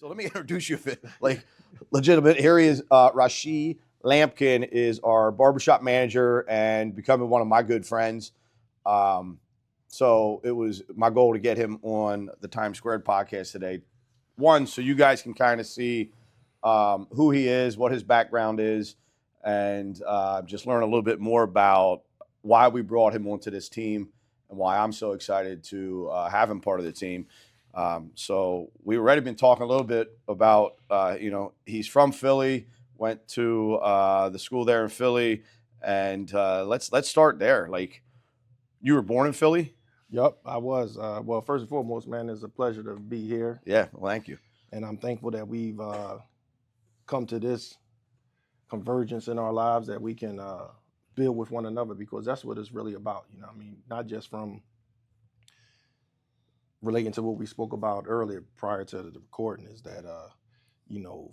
So let me introduce you, like, legitimate. Here he is. Rashee Lampkin is our barbershop manager and becoming one of my good friends. So it was my goal to get him on the Times Squared podcast today. One, so you guys can kind of see who he is, what his background is, and just learn a little bit more about why we brought him onto this team and why I'm so excited to have him part of the team. So we've already been talking a little bit about, he's from Philly, went to the school there in Philly, and let's start there. Like, you were born in Philly? Yep, I was. Well, first and foremost, man, it's a pleasure to be here. Yeah, well, thank you. And I'm thankful that we've come to this convergence in our lives that we can build with one another, because that's what it's really about. You know what I mean? Not just from relating to what we spoke about earlier prior to the recording, is that,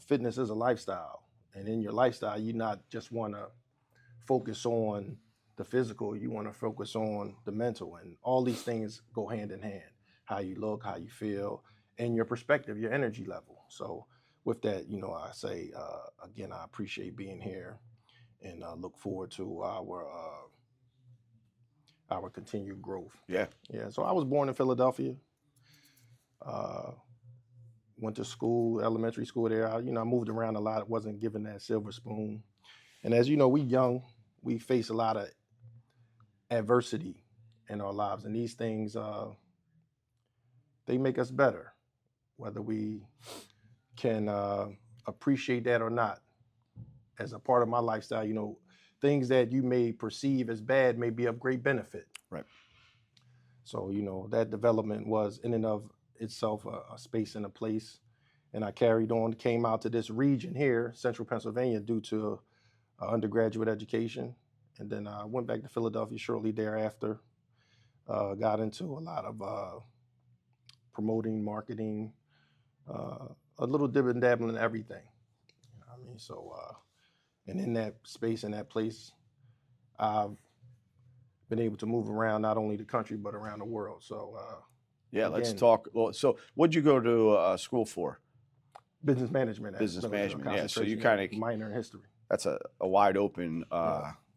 fitness is a lifestyle. And in your lifestyle, you not just want to focus on the physical, you want to focus on the mental. And all these things go hand in hand. How you look, how you feel, and your perspective, your energy level. So with that, I say, again, I appreciate being here and look forward to our continued growth. Yeah. Yeah. So I was born in Philadelphia. Went to school, elementary school there. I moved around a lot. Wasn't given that silver spoon. And as you know, we young, we face a lot of adversity in our lives. And these things, they make us better, whether we can appreciate that or not. As a part of my lifestyle, things that you may perceive as bad may be of great benefit. Right. So, that development was in and of itself a space and a place. And I carried on, came out to this region here, central Pennsylvania, due to undergraduate education. And then I went back to Philadelphia shortly thereafter. Got into a lot of promoting, marketing, a little dib and dabbling in everything. You know what I mean? So, and in that space, in that place, I've been able to move around not only the country, but around the world. So, yeah, let's talk. Well, so what'd you go to school for? Business management. Business management, yeah. So you kind of minor in history. That's a wide open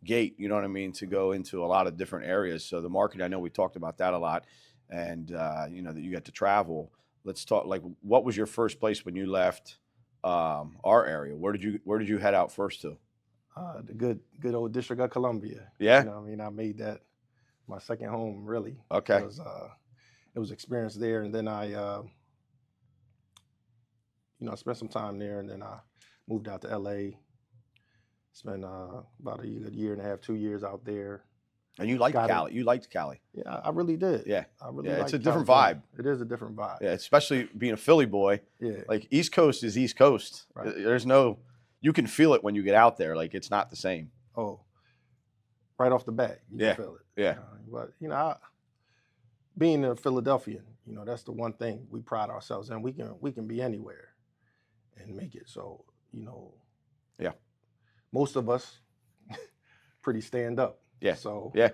gate, you know what I mean, to go into a lot of different areas. So the market, I know we talked about that a lot, and that you get to travel. Let's talk. Like, what was your first place when you left our area? Where did you head out first to? The good old District of Columbia. Yeah. I made that my second home, really. Okay. It was experience there, and then I spent some time there, and then I moved out to LA. Spent about a year and a half, 2 years out there. And you liked Cali. You liked Cali. Yeah, I really did. Yeah. I really it's a different vibe. It is a different vibe. Yeah, especially being a Philly boy. Yeah. Like, East Coast is East Coast. Right. You can feel it when you get out there. Like, it's not the same. Oh, right off the bat, you can feel it. Yeah. But being a Philadelphian, that's the one thing we pride ourselves in. We can be anywhere and make it. So, yeah, most of us pretty stand up. Yeah. So, yeah,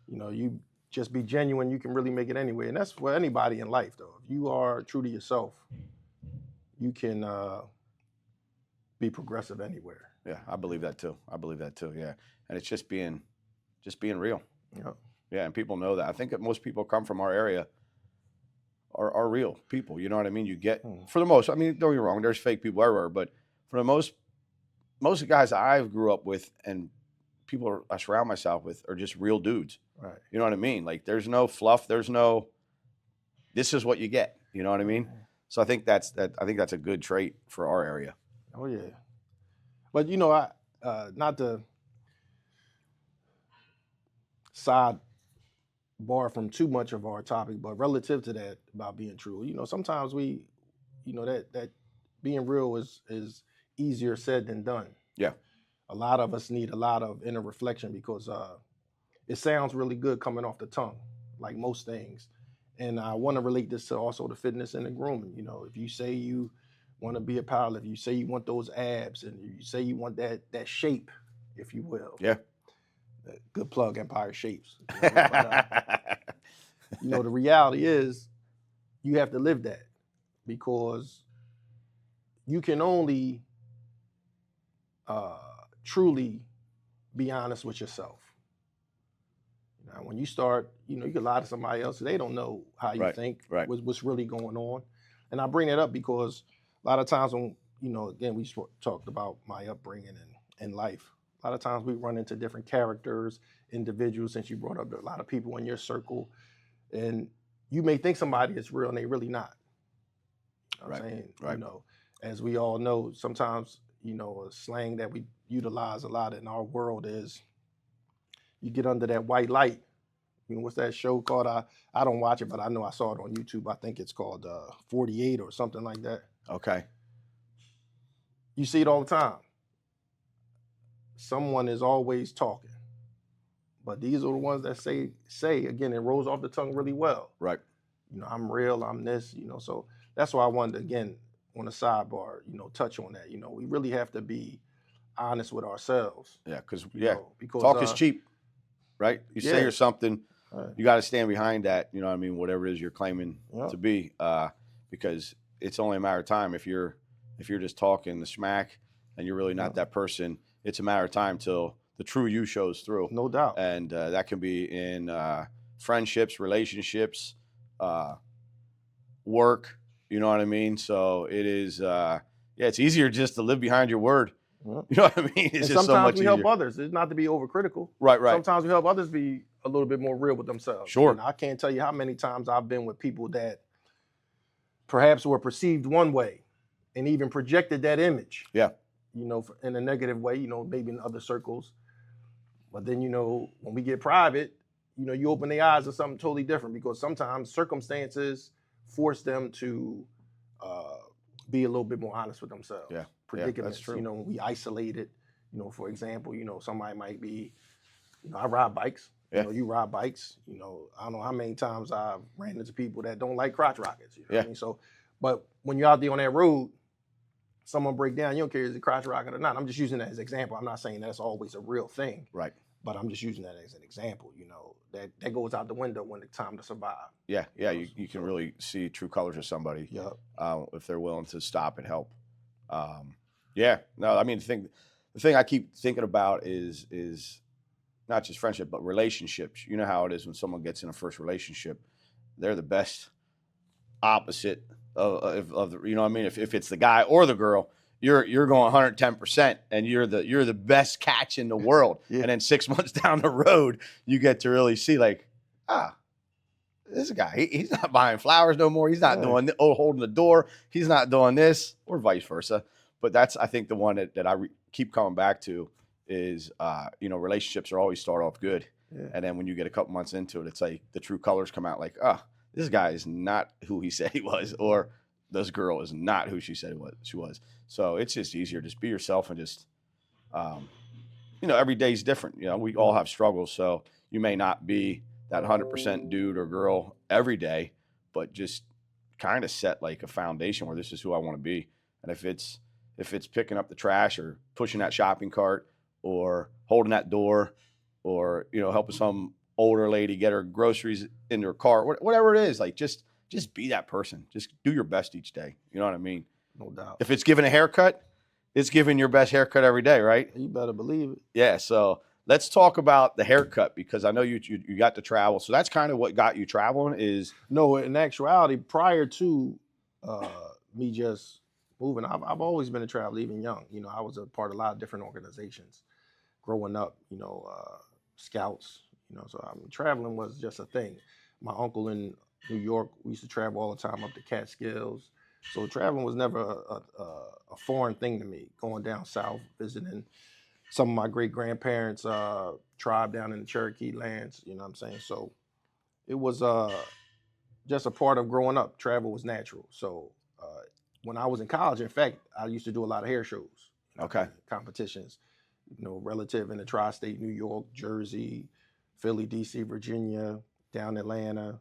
you just be genuine. You can really make it anywhere. And that's for anybody in life, though. If you are true to yourself, you can be progressive anywhere. Yeah, I believe that too. Yeah. And it's just being real. Yeah. Yeah, and people know that. I think that most people come from our area are real people. You know what I mean? You get, for the most, I mean, don't get me wrong, there's fake people everywhere, but for the most of the guys I grew up with and people I surround myself with are just real dudes. Right. You know what I mean? Like, there's no fluff. There's no, this is what you get. You know what I mean? So I think that's a good trait for our area. Oh yeah. But I not to side bar from too much of our topic, but relative to that about being true, sometimes we, that being real is easier said than done. Yeah. A lot of us need a lot of inner reflection because it sounds really good coming off the tongue, like most things. And I want to relate this to also the fitness and the grooming. If you say you want to be a powerlifter, if you say you want those abs, and you say you want that shape, if you will. Yeah. Good plug, Empire Shapes. The reality is you have to live that, because you can only truly be honest with yourself. Now, when you start, you can lie to somebody else, they don't know how you think, what's really going on. And I bring it up because a lot of times when, again, we talked about my upbringing and life. A lot of times we run into different characters, individuals, since you brought up a lot of people in your circle. And you may think somebody is real and they really not. You know what I'm saying? Right. As we all know, sometimes, a slang that we utilize a lot in our world is you get under that white light. What's that show called? I don't watch it, but I know I saw it on YouTube. I think it's called 48 or something like that. Okay. You see it all the time. Someone is always talking. But these are the ones that say again, it rolls off the tongue really well. Right. I'm real, I'm this, so that's why I wanted to, again, on a sidebar, touch on that. We really have to be honest with ourselves. Yeah, because because talk is cheap, right? You say you're something, right. You got to stand behind that. You know what I mean? Whatever it is you're claiming to be, because it's only a matter of time. If you're just talking the smack and you're really not that person, it's a matter of time till the true you shows through. No doubt. And that can be in friendships, relationships, work. You know what I mean? So it is, it's easier just to live behind your word. You know what I mean? It's just so much easier. Sometimes we help others. It's not to be overcritical. Right. Sometimes we help others be a little bit more real with themselves. Sure. And I can't tell you how many times I've been with people that perhaps were perceived one way and even projected that image. Yeah. In a negative way, maybe in other circles. But then, when we get private, you open their eyes to something totally different because sometimes circumstances force them to be a little bit more honest with themselves. Yeah. Predicaments, that's true. When we isolated, for example, somebody might be, I ride bikes. Yeah. You ride bikes. I don't know how many times I've ran into people that don't like crotch rockets. You know what I mean? So, but when you're out there on that road, someone break down, you don't care if it's a crotch rocket or not. I'm just using that as an example. I'm not saying that's always a real thing. Right. But I'm just using that as an example, that goes out the window when it's time to survive. Yeah, you can really see true colors of somebody if they're willing to stop and help. The thing I keep thinking about is not just friendship, but relationships. You know how it is when someone gets in a first relationship, they're the best opposite of the, you know what I mean? If it's the guy or the girl, you're going 110% and you're the best catch in the world. And then 6 months down the road, you get to really see this guy, he's not buying flowers no more. He's not doing holding the door. He's not doing this, or vice versa. But that's, I think, the one that I keep coming back to is, relationships are always start off good. Yeah. And then when you get a couple months into it, it's like the true colors come out this guy is not who he said he was, or this girl is not who she said she was. So it's just easier. Just be yourself and just, every day's different. We all have struggles. So you may not be that 100% dude or girl every day, but just kind of set like a foundation where this is who I want to be. And if it's picking up the trash or pushing that shopping cart or holding that door or, helping some older lady get her groceries in her car, whatever it is, just be that person. Just do your best each day. You know what I mean? No doubt. If it's giving a haircut, it's giving your best haircut every day, right? You better believe it. Yeah. So let's talk about the haircut, because I know you got to travel. So that's kind of what got you traveling is. No, in actuality, prior to me just moving, I've always been a traveler, even young. I was a part of a lot of different organizations growing up, scouts, so traveling was just a thing. My uncle in New York, we used to travel all the time up to Catskills. So traveling was never a foreign thing to me, going down south, visiting some of my great-grandparents' tribe down in the Cherokee lands, you know what I'm saying? So it was just a part of growing up. Travel was natural. So when I was in college, in fact, I used to do a lot of hair shows. Okay. Competitions, relative in the tri-state, New York, Jersey, Philly, DC, Virginia, down Atlanta.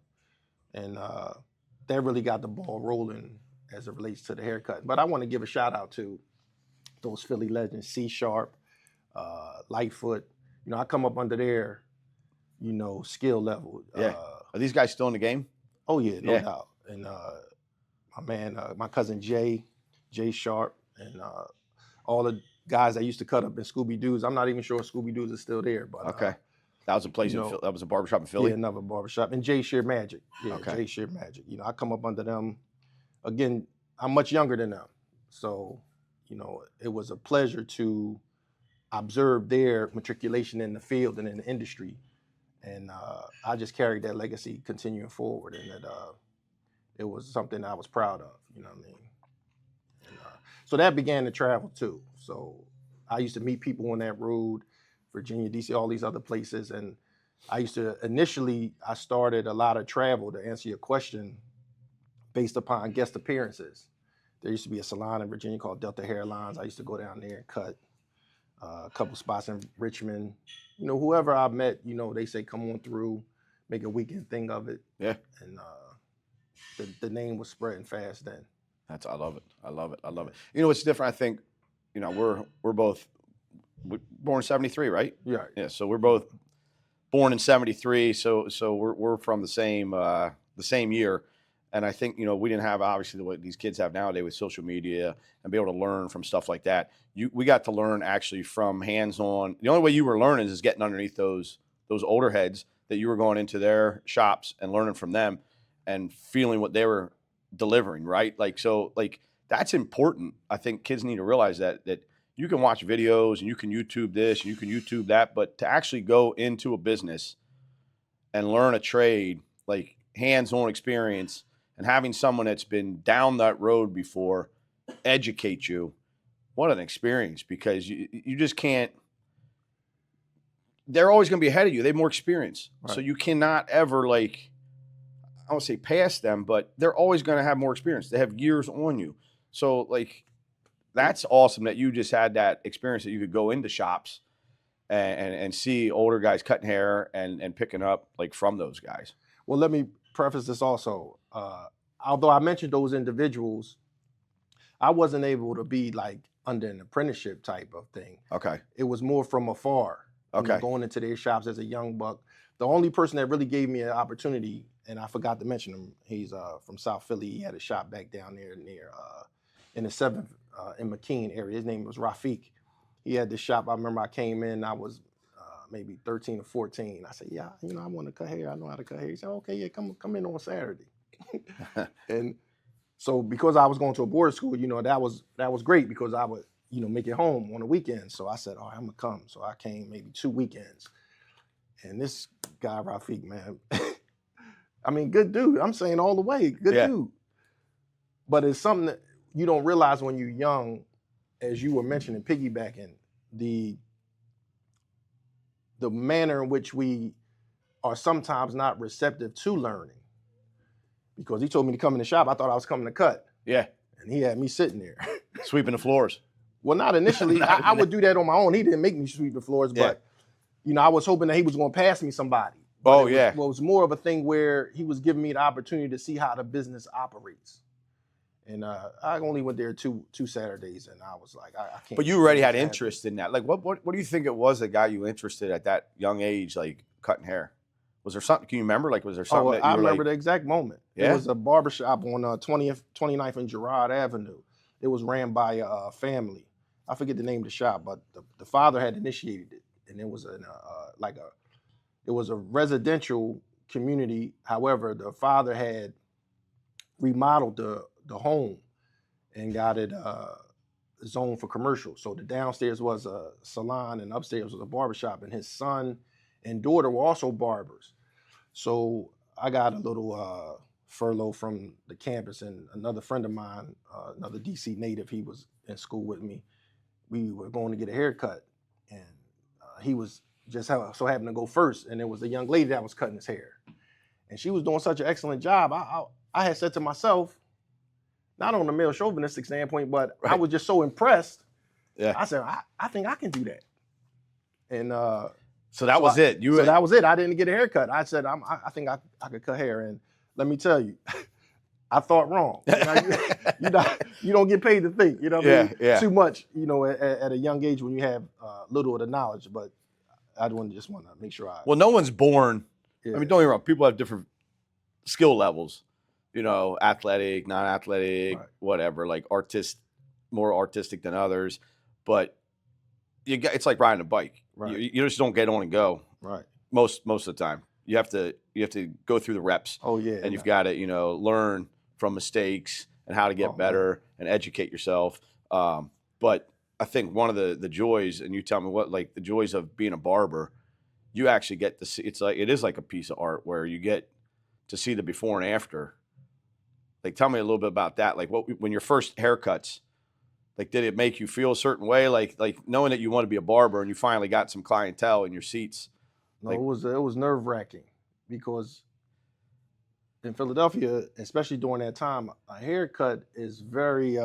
And that really got the ball rolling as it relates to the haircut. But I want to give a shout out to those Philly legends, C Sharp, Lightfoot. I come up under their, skill level. Yeah. Are these guys still in the game? Oh yeah, no doubt. And my man, my cousin Jay, Jay Sharp, and all the guys that used to cut up in Scooby Doo's. I'm not even sure if Scooby Doo's is still there, but Okay. That was a place that was a barbershop in Philly? Yeah, another barbershop. And Jay Shear Magic. Yeah, Okay. Jay Shear Magic. I come up under them. Again, I'm much younger than them. So, it was a pleasure to observe their matriculation in the field and in the industry. And I just carried that legacy continuing forward. And that it was something I was proud of, you know what I mean? And, so that began to travel too. So I used to meet people on that road, Virginia, DC, all these other places. And I used to, initially, I started a lot of travel to answer your question based upon guest appearances. There used to be a salon in Virginia called Delta Hairlines. I used to go down there and cut a couple spots in Richmond. Whoever I met, they say, come on through, make a weekend thing of it. Yeah. And the name was spreading fast then. I love it. I love it. I love it. What's different, I think, we're both born in 73, right? Yeah. Yeah. So we're both born in 73. So we're from the same year. And I think, we didn't have obviously what these kids have nowadays with social media and be able to learn from stuff like that. We got to learn actually from hands-on. The only way you were learning is getting underneath those older heads that you were going into their shops and learning from them and feeling what they were delivering, right? So that's important. I think kids need to realize that you can watch videos and you can YouTube this and you can YouTube that, but to actually go into a business and learn a trade, like hands-on experience, and having someone that's been down that road before educate you, what an experience, because you just can't, they're always going to be ahead of you. They have more experience. Right. So you cannot ever I won't say pass them, but they're always going to have more experience. They have years on you. So that's awesome that you just had that experience that you could go into shops and see older guys cutting hair and picking up from those guys. Well, let me preface this also. Although I mentioned those individuals, I wasn't able to be under an apprenticeship type of thing. Okay. It was more from afar. Okay. Going into their shops as a young buck. The only person that really gave me an opportunity, and I forgot to mention him, he's from South Philly. He had a shop back down there near in the 7th in McKean area. His name was Rafik. He had this shop. I remember I came in, I was maybe 13 or 14. I said, yeah, I want to cut hair. I know how to cut hair. He said, okay, yeah, come in on Saturday. And so because I was going to a boarding school, that was great because I would, make it home on the weekends. So I said, all right, I'm going to come. So I came maybe 2 weekends. And this guy, Rafik, man, I mean, good dude. I'm saying all the way, good dude. But it's something that you don't realize when you're young, as you were mentioning, piggybacking, the manner in which we are sometimes not receptive to learning. Because he told me to come in the shop. I thought I was coming to cut. Yeah. And he had me sitting there. Sweeping the floors. Well, not initially. I would do that on my own. He didn't make me sweep the floors, but, I was hoping that he was going to pass me somebody. But it was more of a thing where he was giving me the opportunity to see how the business operates. And I only went there two Saturdays, and I was like, I can't. But you already had interest in that. What do you think it was that got you interested at that young age, cutting hair? Was there something? Can you remember? Was there something? I remember the exact moment. Yeah? It was a barbershop on 29th and Girard Avenue. It was ran by a family. I forget the name of the shop, but the father had initiated it, and it was it was a residential community. However, the father had remodeled the home and got it zoned for commercial. So the downstairs was a salon and upstairs was a barbershop, and his son and daughter were also barbers. So I got a little furlough from the campus, and another friend of mine, another DC native, he was in school with me. We were going to get a haircut, and he was just so happened to go first, and there was a young lady that was cutting his hair. And she was doing such an excellent job. I had said to myself, not on a male chauvinistic standpoint, but I was just so impressed. Yeah. I said, I think I can do that. And so that was it. That was it. I didn't get a haircut. I said, I think I could cut hair. And let me tell you, I thought wrong. You don't get paid to think, too much, at a young age when you have little of the knowledge. But I just want to make sure Well, no one's born. Yeah. I mean, don't get me wrong. People have different skill levels, athletic, non-athletic, whatever, artist, more artistic than others, but it's like riding a bike. Right. You just don't get on and go. Right. Most of the time, you have to go through the reps. Oh yeah. And you've got to learn from mistakes and how to get better and educate yourself. But I think one of the joys, and you tell me what, like the joys of being a barber, you actually get to see. It is like a piece of art where you get to see the before and after. Like, tell me a little bit about that. Like, when your first haircuts, like, did it make you feel a certain way? Like knowing that you want to be a barber and you finally got some clientele in your seats. No, it was nerve-wracking because in Philadelphia, especially during that time, a haircut is very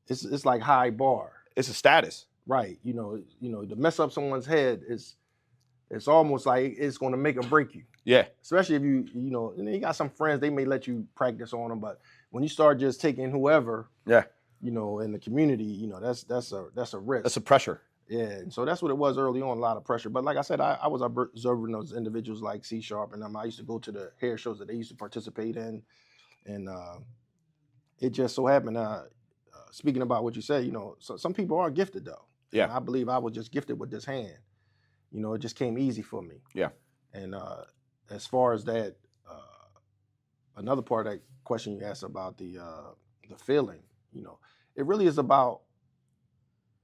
it's like high bar. It's a status. Right. To mess up someone's head it's almost like it's going to make or break you. Yeah. Especially if and you got some friends, they may let you practice on them, but when you start just taking whoever, in the community, that's a risk. That's a pressure. Yeah, and so that's what it was early on, a lot of pressure. But like I said, I was observing those individuals like C Sharp, and I used to go to the hair shows that they used to participate in, and it just so happened. Speaking about what you said, so some people are gifted though. Yeah, and I believe I was just gifted with this hand. It just came easy for me. Yeah, and as far as that, another part of that question you asked about the feeling, it really is about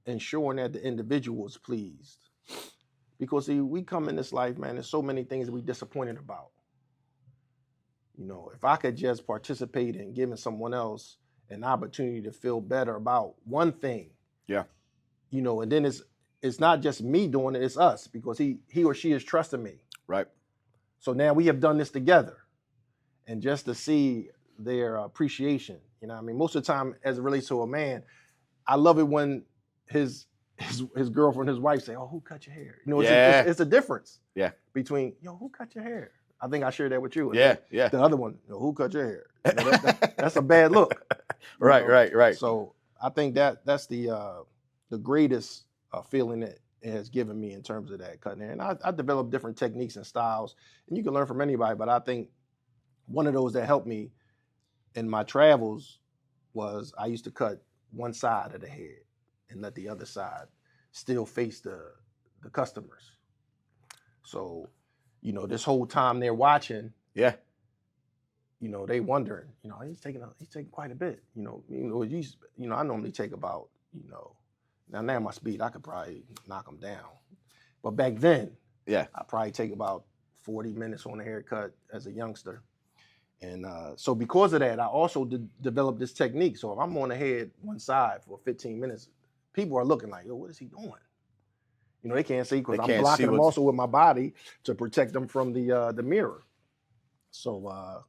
ensuring that the individual is pleased. Because see, we come in this life, man, there's so many things that we're disappointed about. If I could just participate in giving someone else an opportunity to feel better about one thing. Yeah. And then it's not just me doing it, it's us, because he or she is trusting me. Right. So now we have done this together. And just to see their appreciation, most of the time as it relates to a man, I love it when his girlfriend, his wife say, "Oh, who cut your hair?" It's a difference. Yeah. Between, who cut your hair? I think I shared that with you. Yeah, yeah. The other one, who cut your hair? That's a bad look. Right. So I think that's the greatest feeling that it has given me in terms of that cutting hair. And I developed different techniques and styles, and you can learn from anybody. But I think one of those that helped me in my travels was I used to cut one side of the head and let the other side still face the customers. So, this whole time they're watching, they wondering, he's taking quite a bit, I normally take about, now my speed, I could probably knock them down. But back then, I probably take about 40 minutes on a haircut as a youngster. And so because of that, I also developed this technique. So if I'm on the head one side for 15 minutes, people are looking like, yo, what is he doing? They can't see because I'm blocking them also with my body to protect them from the mirror. So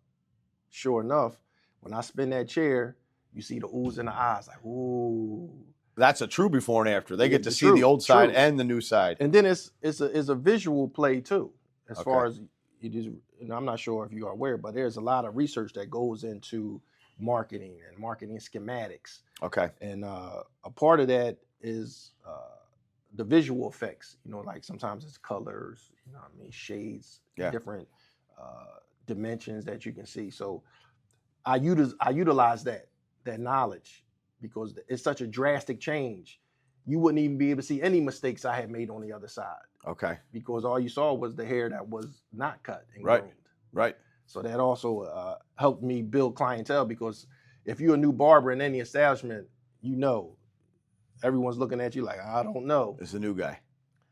sure enough, when I spin that chair, you see the oohs in the eyes, like, ooh. That's a true before and after. They get to see the old side and the new side. And then it's a visual play too, as far as it is. I'm not sure if you are aware, but there's a lot of research that goes into marketing and marketing schematics. Okay. And a part of that is the visual effects, like sometimes it's colors, shades, different dimensions that you can see. So I utilize that knowledge because it's such a drastic change. You wouldn't even be able to see any mistakes I had made on the other side. Okay. Because all you saw was the hair that was not cut and groomed. Right. So that also helped me build clientele, because if you're a new barber in any establishment, everyone's looking at you like, I don't know. It's a new guy.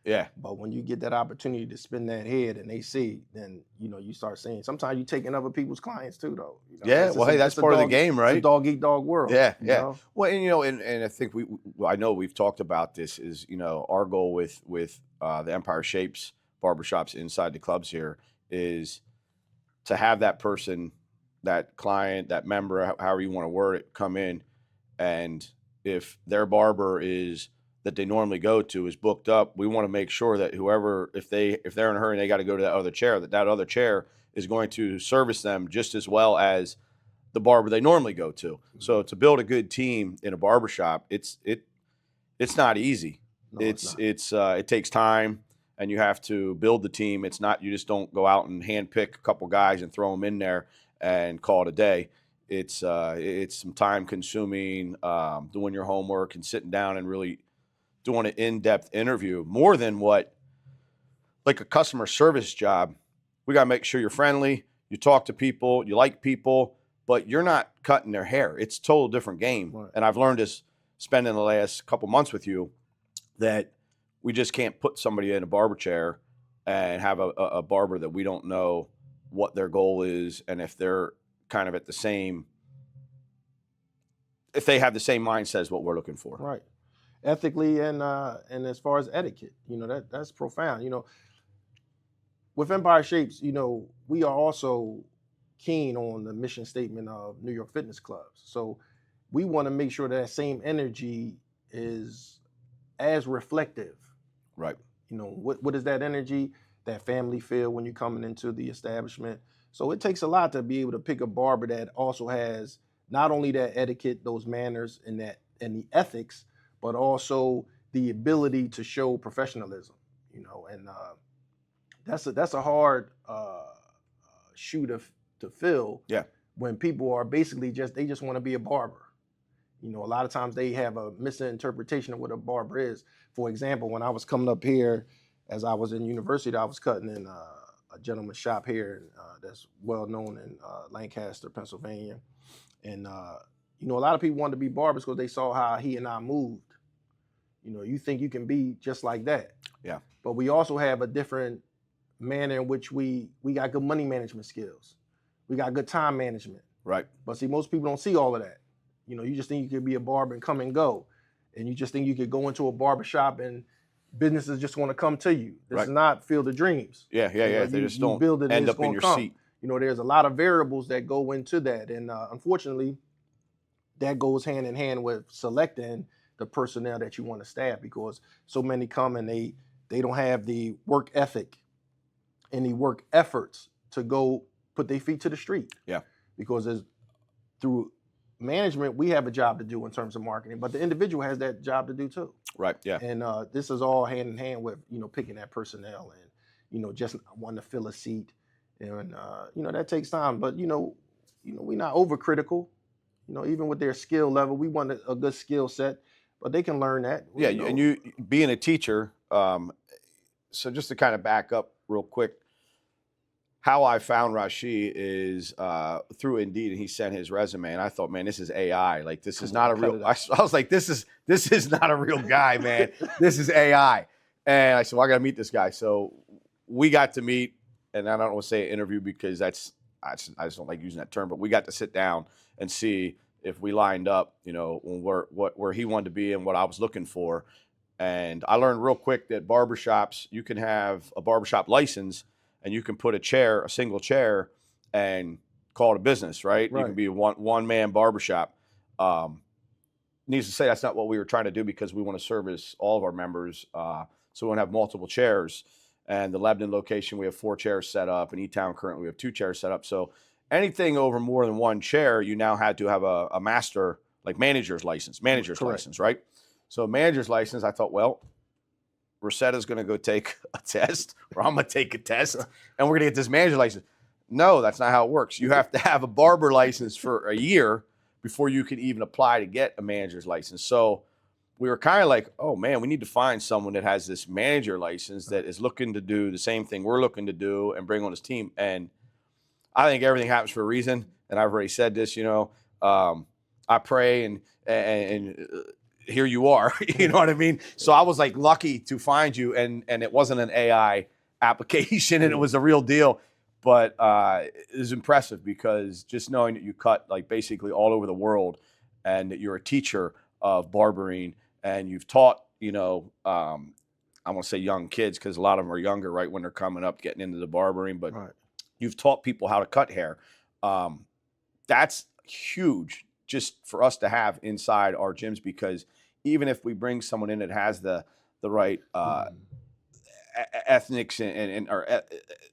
Yeah. But when you get that opportunity to spin that head and they see, then, you start seeing. Sometimes you're taking other people's clients too, though. That's part of the game, right? It's a dog-eat-dog world. Yeah. Well, and I think I know we've talked about this is, our goal with the Empire Shapes barbershops inside the clubs here is to have that person, that client, that member, however you want to word it, come in, and if their barber that they normally go to is booked up, we want to make sure that whoever, if they're in a hurry and they got to go to that other chair, that other chair is going to service them just as well as the barber they normally go to. So to build a good team in a barbershop, it's not easy. No, it takes time, and you have to build the team. It's not, you just don't go out and hand pick a couple guys and throw them in there and call it a day. it's some time consuming, doing your homework and sitting down and really doing an in-depth interview, more than what, like a customer service job. We got to make sure you're friendly, you talk to people, you like people, but you're not cutting their hair. It's a total different game. Right. And I've learned this spending the last couple months with you, that we just can't put somebody in a barber chair and have a barber that we don't know what their goal is, and if they're kind of at the same, if they have the same mindset as what we're looking for. Right. Ethically and as far as etiquette, that's profound. With Empire Shapes, we are also keen on the mission statement of New York Fitness Clubs. So we want to make sure that same energy is as reflective. Right. What is that energy, that family feel when you're coming into the establishment? So it takes a lot to be able to pick a barber that also has not only that etiquette, those manners, and the ethics, but also the ability to show professionalism. And that's a hard shoe to fill. Yeah. When people are basically they just want to be a barber. A lot of times they have a misinterpretation of what a barber is. For example, when I was coming up here, as I was in university, I was cutting in a gentleman's shop here that's well known in Lancaster, Pennsylvania. And a lot of people wanted to be barbers because they saw how he and I moved. You think you can be just like that. Yeah. But we also have a different manner in which we got good money management skills. We got good time management. Right. But see, most people don't see all of that. You just think you could be a barber and come and go. And you just think you could go into a barbershop and businesses just want to come to you. This is not Field of Dreams. Yeah. They just don't build it end up in your seat. There's a lot of variables that go into that. And unfortunately, that goes hand in hand with selecting the personnel that you want to staff, because so many come and they don't have the work ethic and the work efforts to go put their feet to the street. Yeah. Because through management, we have a job to do in terms of marketing, but the individual has that job to do too. Right. Yeah. And this is all hand in hand with, picking that personnel and, just wanting to fill a seat. And, that takes time, but, we're not overcritical, even with their skill level. We want a good skill set, but they can learn that. Yeah. And you being a teacher. So just to kind of back up real quick, how I found Rashee is through Indeed, and he sent his resume, and I thought, man, this is AI. Like, this is not a real. I was like, this is not a real guy, man. This is AI. And I said, well, I got to meet this guy. So we got to meet, and I don't want to say interview because I just don't like using that term, but we got to sit down and see if we lined up, where he wanted to be and what I was looking for. And I learned real quick that barbershops, you can have a barbershop license and you can put a single chair, and call it a business, right? You can be a one-man barbershop. Needless to say, that's not what we were trying to do, because we want to service all of our members. So we want to have multiple chairs. And the Lebanon location, we have 4 chairs set up. In E-Town, currently, we have 2 chairs set up. So anything over more than 1 chair, you now had to have a master, like manager's license, right? So manager's license, I thought, well, Rosetta's going to go take a test, or I'm going to take a test, and we're going to get this manager license. No, that's not how it works. You have to have a barber license for a year before you can even apply to get a manager's license. So we were kind of like, oh, man, we need to find someone that has this manager license that is looking to do the same thing we're looking to do and bring on his team. And I think everything happens for a reason, and I've already said this, I pray and here you are, you know what I mean? So I was like lucky to find you, and it wasn't an AI application, and it was a real deal. But it was impressive, because just knowing that you cut like basically all over the world, and that you're a teacher of barbering, and you've taught, I want to say young kids, because a lot of them are younger, right, when they're coming up, getting into the barbering, but you've taught people how to cut hair. That's huge, just for us to have inside our gyms, because even if we bring someone in that has the right ethnics and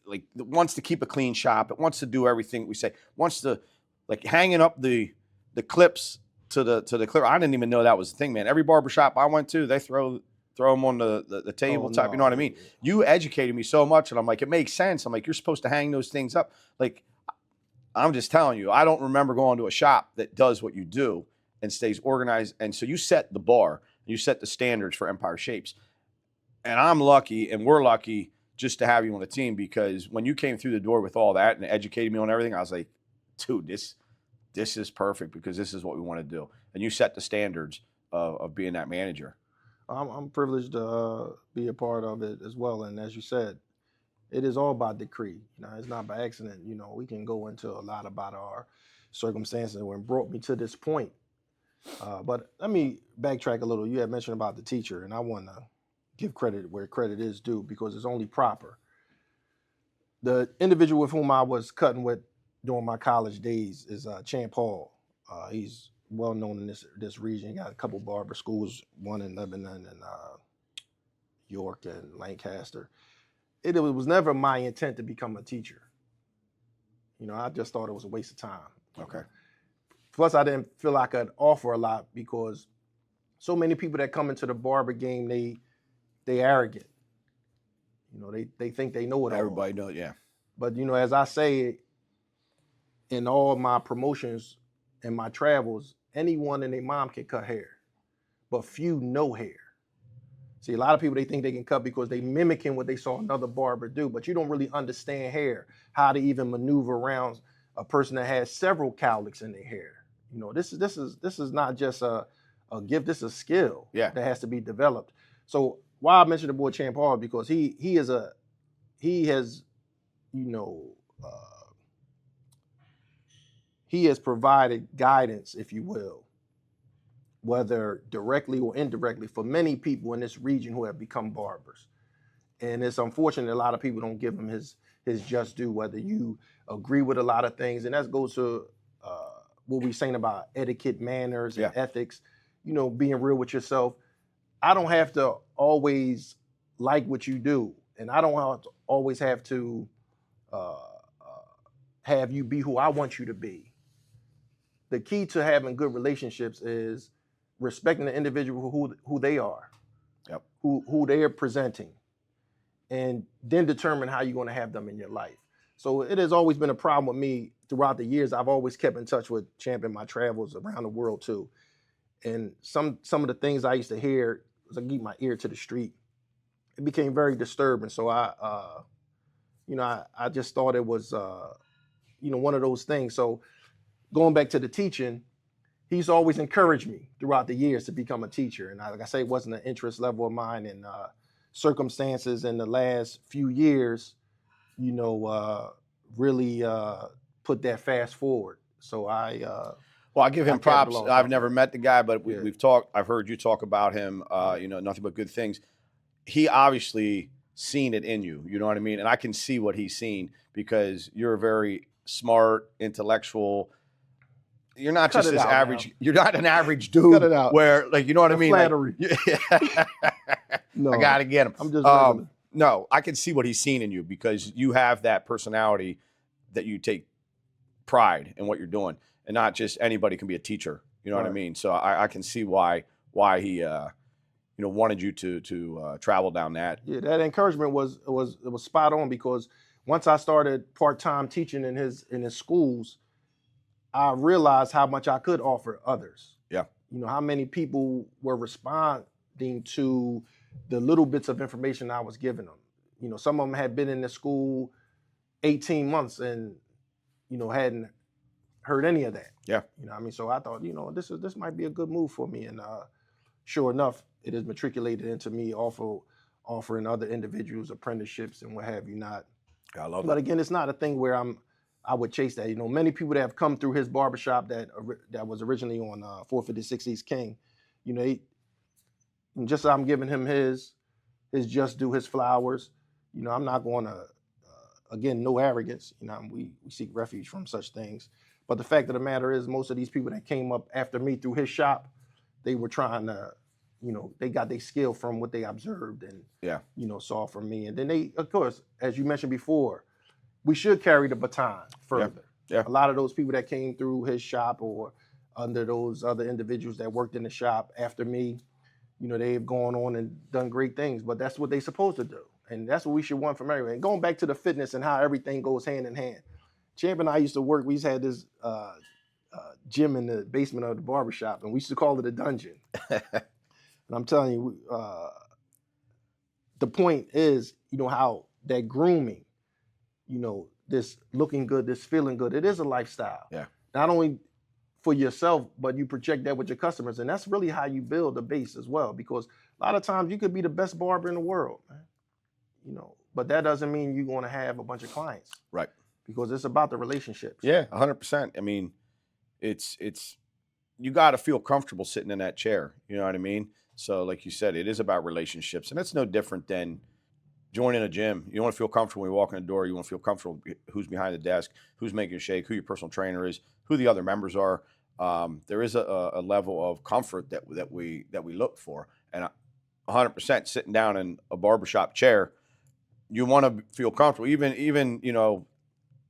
like wants to keep a clean shop, it wants to do everything we say, wants to like hanging up the clips to the clip. I didn't even know that was the thing, man. Every barbershop I went to, they throw them on the tabletop. You know what I mean? You educated me so much, and I'm like, it makes sense. I'm like, you're supposed to hang those things up. Like, I'm just telling you, I don't remember going to a shop that does what you do and stays organized. And so you set the bar, you set the standards for Empire Shapes. And I'm lucky, and we're lucky just to have you on the team, because when you came through the door with all that and educated me on everything, I was like, dude, this is perfect, because this is what we want to do. And you set the standards of being that manager. I'm privileged to be a part of it as well. And as you said, it is all by decree. It's not by accident. We can go into a lot about our circumstances and what brought me to this point. But let me backtrack a little. You had mentioned about the teacher, and I want to give credit where credit is due, because it's only proper. The individual with whom I was cutting with during my college days is Champ Hall. He's well known in this region. He got a couple barber schools, one in Lebanon and York and Lancaster. It was never my intent to become a teacher. I just thought it was a waste of time. Okay. Plus, I didn't feel I could offer a lot, because so many people that come into the barber game, they arrogant. They think they know it all. Everybody knows, yeah. But as I say in all my promotions and my travels, anyone and their mom can cut hair, but few know hair. See, a lot of people, they think they can cut because they mimicking what they saw another barber do, but you don't really understand hair, how to even maneuver around a person that has several cowlicks in their hair. This is not just a gift, this is a skill that has to be developed. So why I mentioned the boy Champ Hall, because he has provided guidance, if you will, whether directly or indirectly, for many people in this region who have become barbers. And it's unfortunate a lot of people don't give him his just due, whether you agree with a lot of things. And that goes to what we're saying about etiquette, manners, and ethics, being real with yourself. I don't have to always like what you do, and I don't always have to have you be who I want you to be. The key to having good relationships is respecting the individual who they are, who they are presenting, and then determine how you're going to have them in your life. So it has always been a problem with me throughout the years. I've always kept in touch with Champ in my travels around the world too. And some of the things I used to hear, as I keep my ear to the street, it became very disturbing. So I just thought it was, one of those things. So going back to the teaching, he's always encouraged me throughout the years to become a teacher. And like I say, it wasn't an interest level of mine, and circumstances in the last few years, really put that fast forward. So I give him props. I've never met the guy, but we've talked. I've heard you talk about him. Nothing but good things. He obviously seen it in you. You know what I mean? And I can see what he's seen, because you're a very smart, intellectual. You're not just this average. Now. You're not an average dude. Cut it out. Where, like, you know what I mean? Flattery. No, I gotta get him. I'm just no, I can see what he's seen in you, because you have that personality that you take pride in what you're doing, and not just anybody can be a teacher. You know what I mean? So I can see why he wanted you to travel down that. Yeah, that encouragement was spot on, because once I started part-time teaching in his schools, I realized how much I could offer others. Yeah. How many people were responding to the little bits of information I was giving them. Some of them had been in the school 18 months and, hadn't heard any of that. Yeah. So I thought, this might be a good move for me. And sure enough, it is matriculated into me offering other individuals apprenticeships and what have you not. I love it. But again, it's not a thing where I would chase that. Many people that have come through his barbershop that was originally on 456 East King, just as I'm giving him his just due, his flowers, I'm not going to, again, no arrogance. We seek refuge from such things. But the fact of the matter is, most of these people that came up after me through his shop, they were trying to, they got their skill from what they observed and, saw from me. And then they, of course, as you mentioned before, we should carry the baton further. Yeah. A lot of those people that came through his shop or under those other individuals that worked in the shop after me, they've gone on and done great things, but that's what they're supposed to do. And that's what we should want from everyone. And going back to the fitness and how everything goes hand in hand. Champ and I used to work. We used to have this gym in the basement of the barbershop, and we used to call it a dungeon. And I'm telling you, the point is, how that grooming, this looking good, this feeling good, it is a lifestyle. Yeah. Not only for yourself, but you project that with your customers. And that's really how you build a base as well, because a lot of times you could be the best barber in the world, man. But that doesn't mean you're going to have a bunch of clients. Right. Because it's about the relationships. Yeah, 100%. I mean, it's you got to feel comfortable sitting in that chair. You know what I mean? So like you said, it is about relationships, and it's no different than joining a gym. You want to feel comfortable when you walk in the door. You want to feel comfortable who's behind the desk, who's making you shake, who your personal trainer is, who the other members are. There is a level of comfort that we look for, and 100% sitting down in a barbershop chair, you want to feel comfortable. Even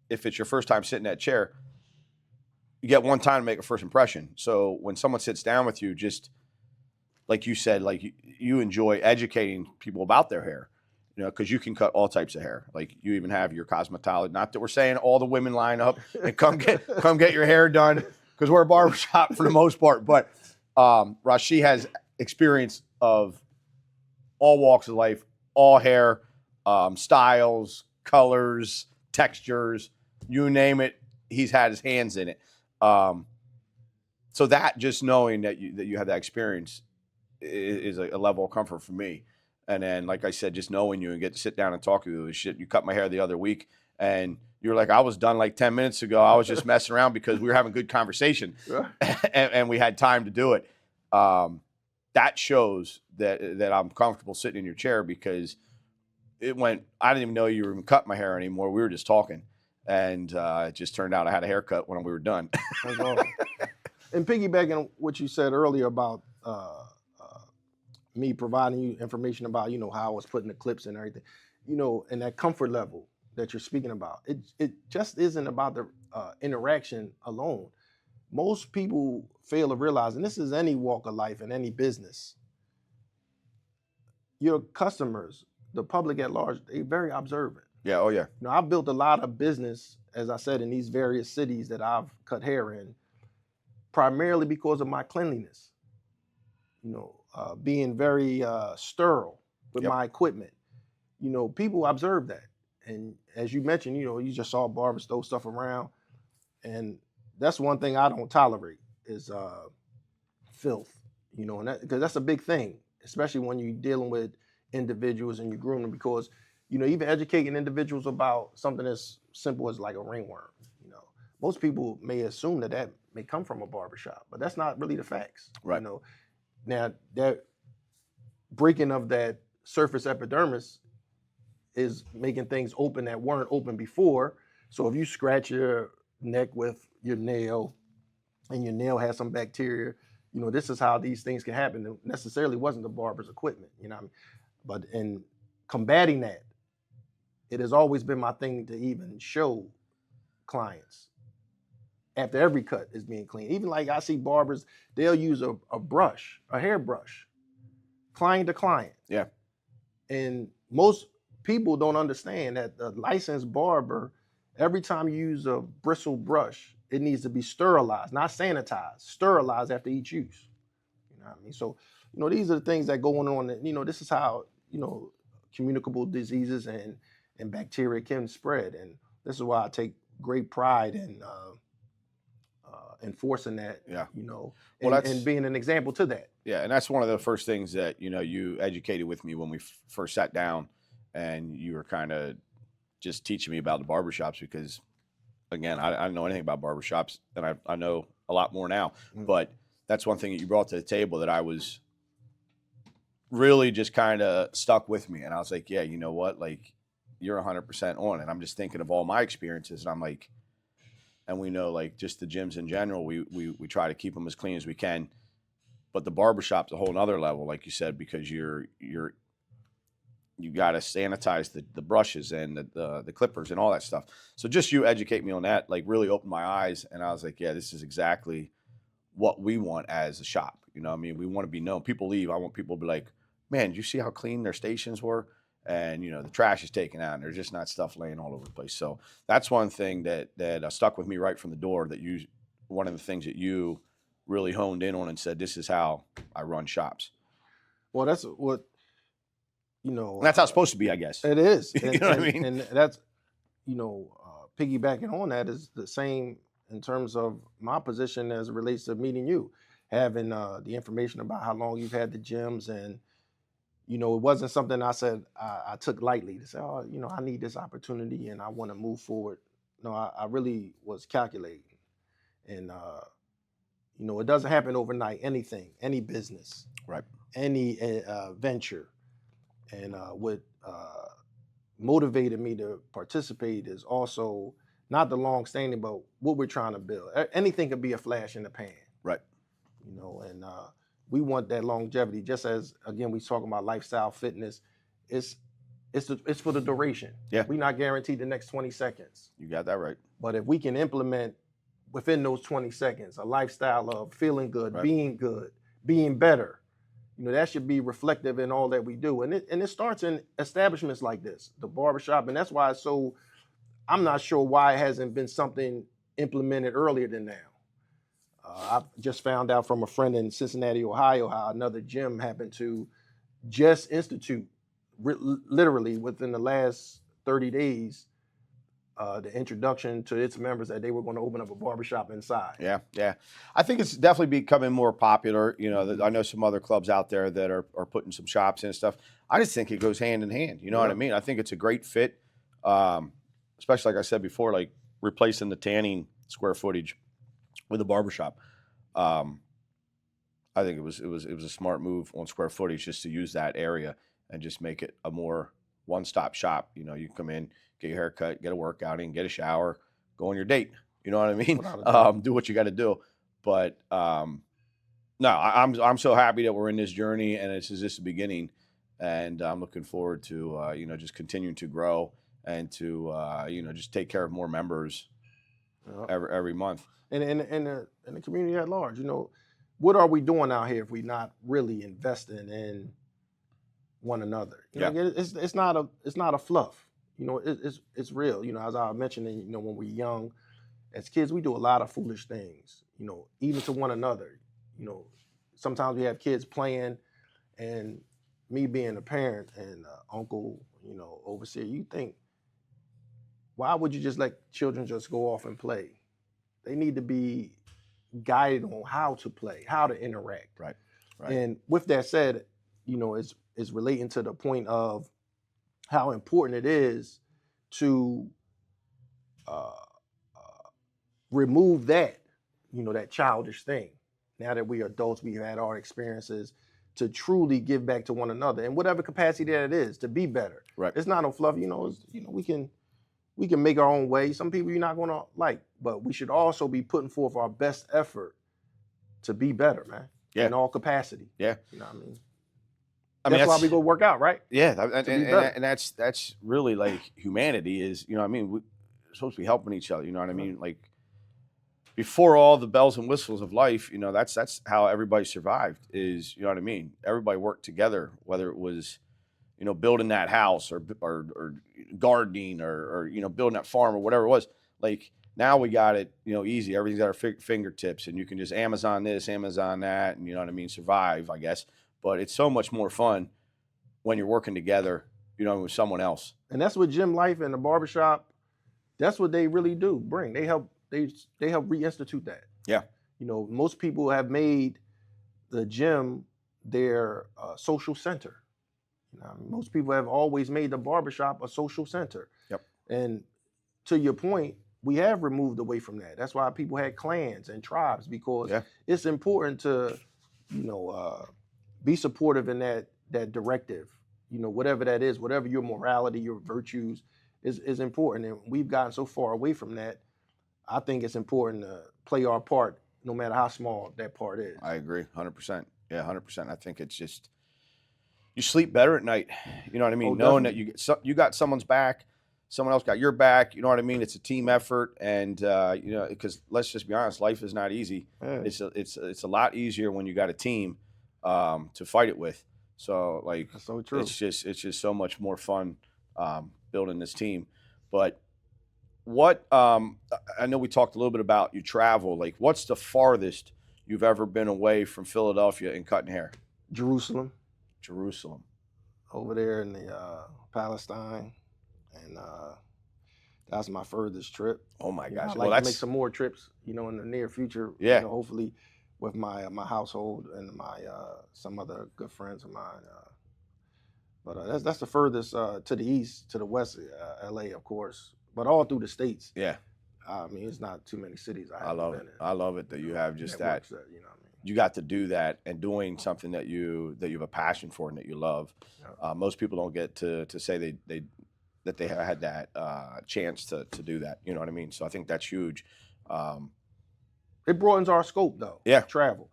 if it's your first time sitting in that chair, you get one time to make a first impression. So when someone sits down with you, just like you said, like you enjoy educating people about their hair, because you can cut all types of hair. Like you even have your cosmetologist. Not that we're saying all the women line up and come get your hair done, because we're a barbershop for the most part. But Rashee has experience of all walks of life, all hair, styles, colors, textures, you name it, he's had his hands in it. So that, just knowing that you have that experience is a level of comfort for me. And then, like I said, just knowing you and get to sit down and talk to you. Shit, you cut my hair the other week, and you were like, I was done like 10 minutes ago. I was just messing around because we were having good conversation, and we had time to do it. That shows that I'm comfortable sitting in your chair, because it went, I didn't even know you were even cutting my hair anymore. We were just talking. And it just turned out I had a haircut when we were done. That's awesome. And piggybacking on what you said earlier about me providing you information about, how I was putting the clips and everything, and that comfort level that you're speaking about, it just isn't about the interaction alone. Most people fail to realize, and this is any walk of life and any business, your customers, the public at large, they're very observant. Yeah, oh yeah. I've built a lot of business, as I said, in these various cities that I've cut hair in, primarily because of my cleanliness. Being very sterile with my equipment. People observe that. And as you mentioned, you just saw barbers throw stuff around. And that's one thing I don't tolerate is filth, and because that's a big thing, especially when you're dealing with individuals and you're grooming, because even educating individuals about something as simple as like a ringworm, most people may assume that may come from a barbershop, but that's not really the facts. Right. Now that breaking of that surface epidermis is making things open that weren't open before. So if you scratch your neck with your nail and your nail has some bacteria, this is how these things can happen. It necessarily wasn't the barber's equipment, But in combating that, it has always been my thing to even show clients after every cut is being cleaned. Even like I see barbers, they'll use a brush, a hairbrush, client to client. Yeah. And most people don't understand that the licensed barber, every time you use a bristle brush, it needs to be sterilized, not sanitized, sterilized after each use. You know what I mean? So, these are the things that go on. This is how, communicable diseases and bacteria can spread. And this is why I take great pride in enforcing that, and being an example to that. Yeah, and that's one of the first things that, you educated with me when we first sat down, and you were kind of just teaching me about the barbershops, because, again, I didn't know anything about barbershops, and I know a lot more now. Mm-hmm. But that's one thing that you brought to the table that I was really just kind of stuck with me. And I was like, yeah, you know what? Like, you're 100% on. And I'm just thinking of all my experiences, and I'm like, and we know, like, just the gyms in general, we try to keep them as clean as we can. But the barbershop's a whole nother level, like you said, because you got to sanitize the brushes and the clippers and all that stuff. So just you educate me on that, like, really opened my eyes. And I was like, yeah, this is exactly what we want as a shop. We want to be known. People leave. I want people to be like, man, did you see how clean their stations were? and the trash is taken out, and there's just not stuff laying all over the place. So that's one thing that stuck with me right from the door. One of the things that you really honed in on and said, this is how I run shops. Well, that's what And that's how it's supposed to be, I guess. it is. You know what I mean? And that's piggybacking on that is the same in terms of my position as it relates to meeting you, having the information about how long you've had the gyms, and it wasn't something I said I took lightly to say, oh, I need this opportunity and I want to move forward. No, I really was calculating, and it doesn't happen overnight. Anything, any business, right, any venture, and what motivated me to participate is also not the long standing, but what we're trying to build. Anything could be a flash in the pan. Right. And we want that longevity. Just as, again, we talking about lifestyle fitness, it's for the duration. Yeah. We're not guaranteed the next 20 seconds. You got that right. But if we can implement within those 20 seconds a lifestyle of feeling good, right, being better, that should be reflective in all that we do. And it starts in establishments like this, the barbershop. And that's why I'm not sure why it hasn't been something implemented earlier than now. I just found out from a friend in Cincinnati, Ohio, how another gym happened to just institute, literally within the last 30 days, the introduction to its members that they were going to open up a barbershop inside. Yeah. I think it's definitely becoming more popular. I know some other clubs out there that are putting some shops in and stuff. I just think it goes hand in hand. You know what I mean? I think it's a great fit, especially like I said before, like replacing the tanning square footage with a barbershop. I think it was a smart move on square footage just to use that area and just make it a more one-stop shop. You come in, get your hair cut, get a workout in, get a shower, go on your date. You know what I mean? Do what you got to do. But no, I'm so happy that we're in this journey, and this is just the beginning. And I'm looking forward to just continuing to grow and to just take care of more members every month. And the community at large, what are we doing out here if we're not really investing in one another? It's not a fluff. It's real. As I mentioned, when we're young, as kids, we do a lot of foolish things. Even to one another. Sometimes we have kids playing, and me being a parent and uncle, overseer, you think, why would you just let children just go off and play? They need to be guided on how to play, how to interact. Right. And with that said, it's relating to the point of how important it is to remove that, that childish thing. Now that we are adults, we've had our experiences, to truly give back to one another in whatever capacity that it is, to be better. Right. It's not no fluff. We can make our own way. Some people you're not going to like, but we should also be putting forth our best effort to be better, man. Yeah. In all capacity. Yeah. You know what I mean? That's why we go work out, right? Yeah. And that's really like humanity is, we're supposed to be helping each other. You know what I mean? Like before all the bells and whistles of life, that's how everybody survived is, you know what I mean? Everybody worked together, whether it was, building that house or gardening or building that farm or whatever it was. Like now we got it, easy. Everything's at our fingertips, and you can just Amazon this, Amazon that, and you know what I mean, survive, I guess. But it's so much more fun when you're working together, with someone else. And that's what gym life and the barbershop, that's what they really do. They help reinstitute that. Yeah. Most people have made the gym their social center. Most people have always made the barbershop a social center. Yep. And to your point, we have removed away from that. That's why people had clans and tribes, because it's important to, be supportive in that directive. Whatever that is, whatever your morality, your virtues is important. And we've gotten so far away from that. I think it's important to play our part, no matter how small that part is. I agree, 100%. Yeah, 100%. I think it's just, you sleep better at night. You know what I mean? Knowing that you got someone's back, someone else got your back. You know what I mean? It's a team effort, and because let's just be honest, life is not easy. Yeah. It's a lot easier when you got a team to fight it with. So like, That's so true. it's just so much more fun building this team. But what I know we talked a little bit about you travel. Like, what's the farthest you've ever been away from Philadelphia and cutting hair? Jerusalem, Jerusalem. over there in the Palestine, and that's my furthest trip. Oh my You know, gosh. I'd Well, like to that's make some more trips, in the near future. Yeah. You know, hopefully with my household and my some other good friends of mine. But that's the furthest to the east, to the west, LA, of course, but all through the states. yeah. I mean, it's not too many cities I haven't love been it. in. I love it that you have just that. Networks that, you know what I mean? You got to do that and doing something that you have a passion for and that you love. Yeah. Most people don't get to say that they have had that chance to do that. You know what I mean? So I think that's huge. It broadens our scope, though. Yeah. Travel.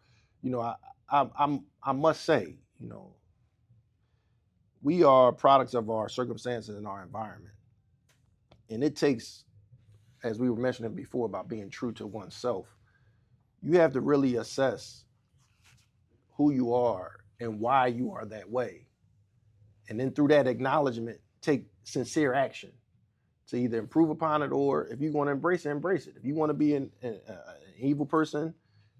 I must say, we are products of our circumstances and our environment, and it takes, as we were mentioning before, about being true to oneself. You have to really assess who you are and why you are that way, and then through that acknowledgement, take sincere action to either improve upon it, or if you want to embrace it. If you want to be an evil person,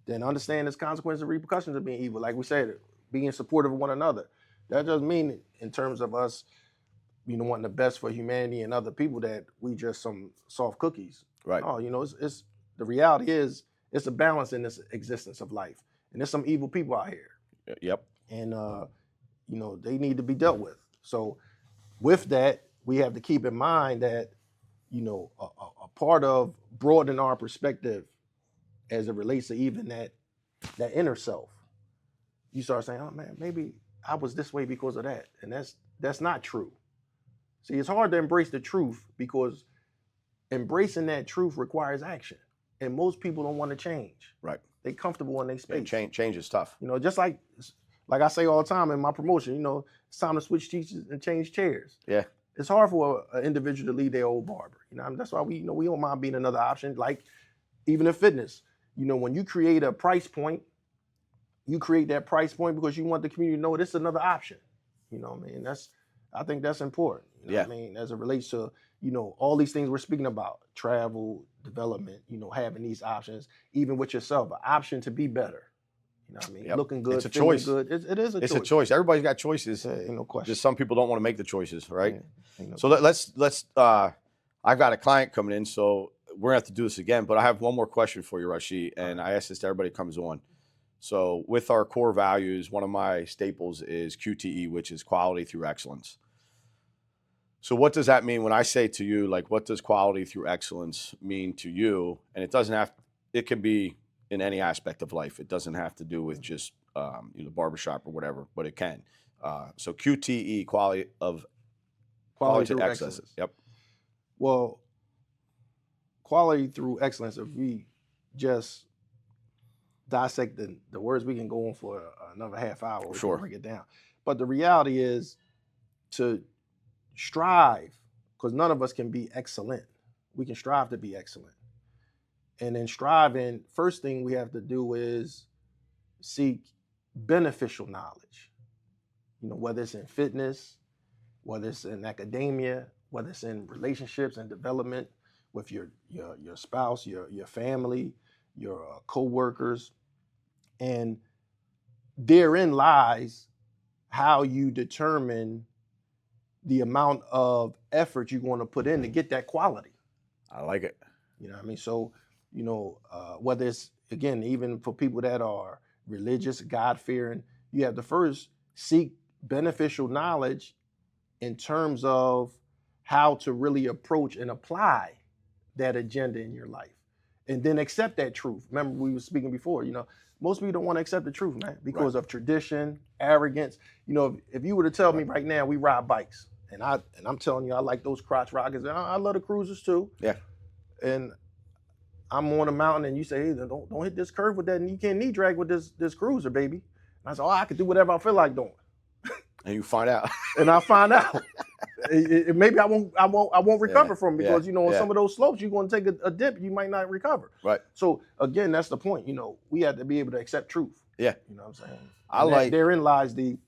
then understand there's consequences and repercussions of being evil. Like we said, being supportive of one another. That doesn't mean in terms of us, wanting the best for humanity and other people that we just some soft cookies. Right. Oh, it's the reality is it's a balance in this existence of life, and there's some evil people out here. Yep. And they need to be dealt with. So with that, we have to keep in mind that a part of broadening our perspective as it relates to even that inner self, you start saying, oh man, maybe I was this way because of that, and that's not true. See, it's hard to embrace the truth because embracing that truth requires action, and most people don't want to change. Right. They're comfortable in their space. Change is tough. Just like I say all the time in my promotion, it's time to switch teachers and change chairs. Yeah. It's hard for an individual to leave their old barber. That's why we don't mind being another option. Like even in fitness, when you create a price point, you create that price point because you want the community to know this is another option. I think that's important. As it relates to, all these things we're speaking about, travel, development, having these options, even with yourself, an option to be better. Yep. Looking good, it's a feeling choice. good. It is a choice. It's a choice. Everybody's got choices. Ain't no question. Just some people don't want to make the choices, right? Yeah, so let's I've got a client coming in, so we're gonna have to do this again. But I have one more question for you, Rashee, and I ask this to everybody who comes on. So with our core values, one of my staples is QTE, which is quality through excellence. So what does that mean when I say to you, like, what does quality through excellence mean to you? And it can be in any aspect of life. It doesn't have to do with just the barbershop or whatever, but it can. So QTE, quality through excellence. Yep. Well, quality through excellence, if we just dissect the words, we can go on for another half hour. We Sure. can break it down. But the reality is to strive, because none of us can be excellent. We can strive to be excellent. And in striving, first thing we have to do is seek beneficial knowledge. Whether it's in fitness, whether it's in academia, whether it's in relationships and development with your spouse, your family, your co-workers. And therein lies how you determine the amount of effort you're going to put in to get that quality. I like it. So, whether it's, again, even for people that are religious, God-fearing, you have to first seek beneficial knowledge in terms of how to really approach and apply that agenda in your life. And then accept that truth. Remember, we were speaking before, most people don't want to accept the truth, man, because of tradition, arrogance. If you were to tell me right now we ride bikes, and I'm telling you I like those crotch rockets, and I love the cruisers too. Yeah. And I'm on a mountain, and you say, hey, don't hit this curve with that, and you can't knee drag with this cruiser, baby. And I say, I can do whatever I feel like doing. And you find out. And I find out. Maybe I won't recover from it because on some of those slopes you're going to take a dip, you might not recover. Right. So again, that's the point. We have to be able to accept truth. Yeah. You know what I'm saying? Therein lies the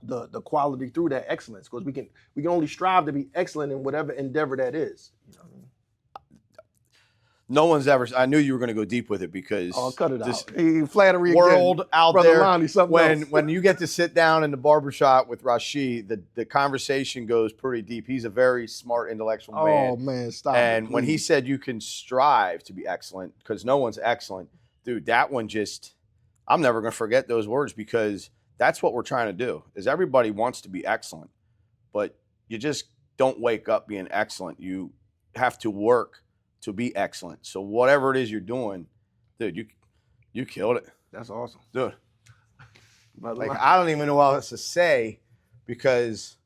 the quality through that excellence, because we can only strive to be excellent in whatever endeavor that is. You know what I mean? No one's ever. I knew you were going to go deep with it because Oh, cut it this out. Hey, flattery world again. out Brother there. Lonnie, something else. When you get to sit down in the barbershop with Rashee, the conversation goes pretty deep. He's a very smart, intellectual man. Oh man, stop. And it, when he please. said you can strive to be excellent, because no one's excellent, dude, that one just, I'm never going to forget those words, because that's what we're trying to do. Is everybody wants to be excellent, but you just don't wake up being excellent. You have to work to be excellent. So whatever it is you're doing, dude, you killed it. That's awesome. Dude. Brother Like, Lonnie. I don't even know what else to say, because,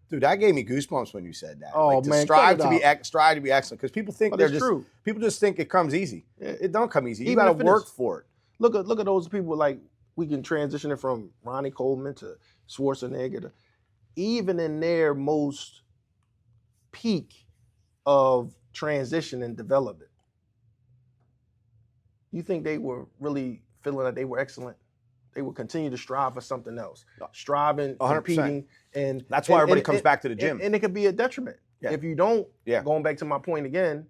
dude, that gave me goosebumps when you said that. Oh, like, to man, strive cut to it be out. strive to be excellent, because people think But they're it's just true. people just think it comes easy. Yeah. It don't come easy. You Even got if to it work is. for it. Look at those people, like we can transition it from Ronnie Coleman to Schwarzenegger to, even in their most peak of transition and development. You think they were really feeling that they were excellent? They would continue to strive for something else, striving, 100%. competing, and That's why everybody comes back to the gym. And it could be a detriment if you don't. Going back to my point again,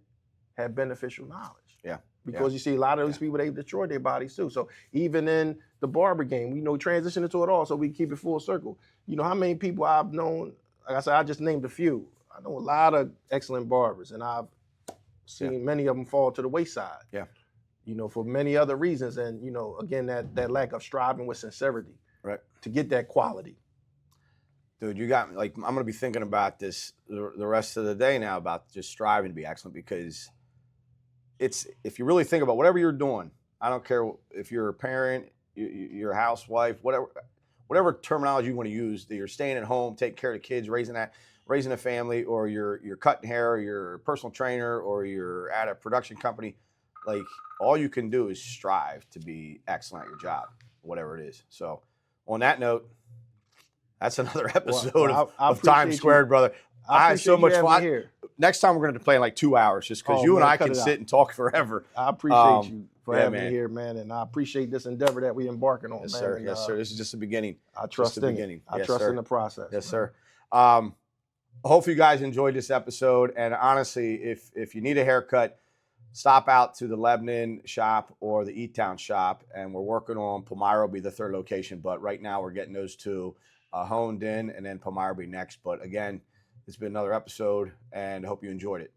have beneficial knowledge. Yeah. Because you see a lot of those people, they destroy their bodies too. So even in the barber game, we transition into it all, so we keep it full circle. You know how many people I've known? Like I said, I just named a few. I know a lot of excellent barbers, and I've seen many of them fall to the wayside. Yeah. For many other reasons, and again, that lack of striving with sincerity, right, to get that quality. Dude, you got me. Like, I'm gonna be thinking about this the rest of the day now, about just striving to be excellent, because if you really think about whatever you're doing, I don't care if you're a parent, you're a housewife, whatever terminology you want to use, that you're staying at home, taking care of the kids, raising a family, or you're cutting hair, or you're a personal trainer, or you're at a production company. Like, all you can do is strive to be excellent at your job, whatever it is. So on that note, that's another episode of Time Squared, brother. I had so much fun. Here. Next time we're going to play in like 2 hours, just because you and I can sit and talk forever. I appreciate you for having me here, man. And I appreciate this endeavor that we're embarking on, yes, man. Sir. And, yes, sir. This is just the beginning. I trust in it. I trust in the process. Yes, sir. Hopefully you guys enjoyed this episode. And honestly, if you need a haircut, stop out to the Lebanon shop or the E-Town shop. And we're working on Palmyra will be the third location. But right now we're getting those two honed in, and then Palmyra will be next. But again, it's been another episode, and I hope you enjoyed it.